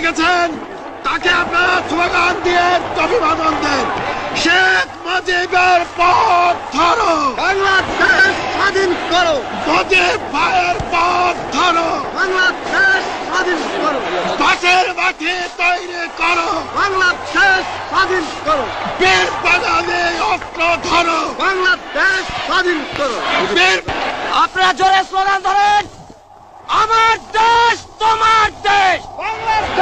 রেখেছেন তাকে আপনারা স্লোগান দিয়ে অভিবাদন দেন। শেখ মুজিবের পথ ধরো, বাংলাদেশ স্বাধীন করো, মুজিব ভাইয়ের পথ ধরো, বাংলাদেশ স্বাধীন করো, বাঁশের মাঠে তৈরি করো, বাংলাদেশ স্বাধীন করো, বীর বাঙালি অস্ত্র ধরো, বাংলাদেশ স্বাধীন করো। বীর আপনারা জোরে স্লোগান ধরেন, আমার দেশ তোমার দেশ, বাংলাদেশ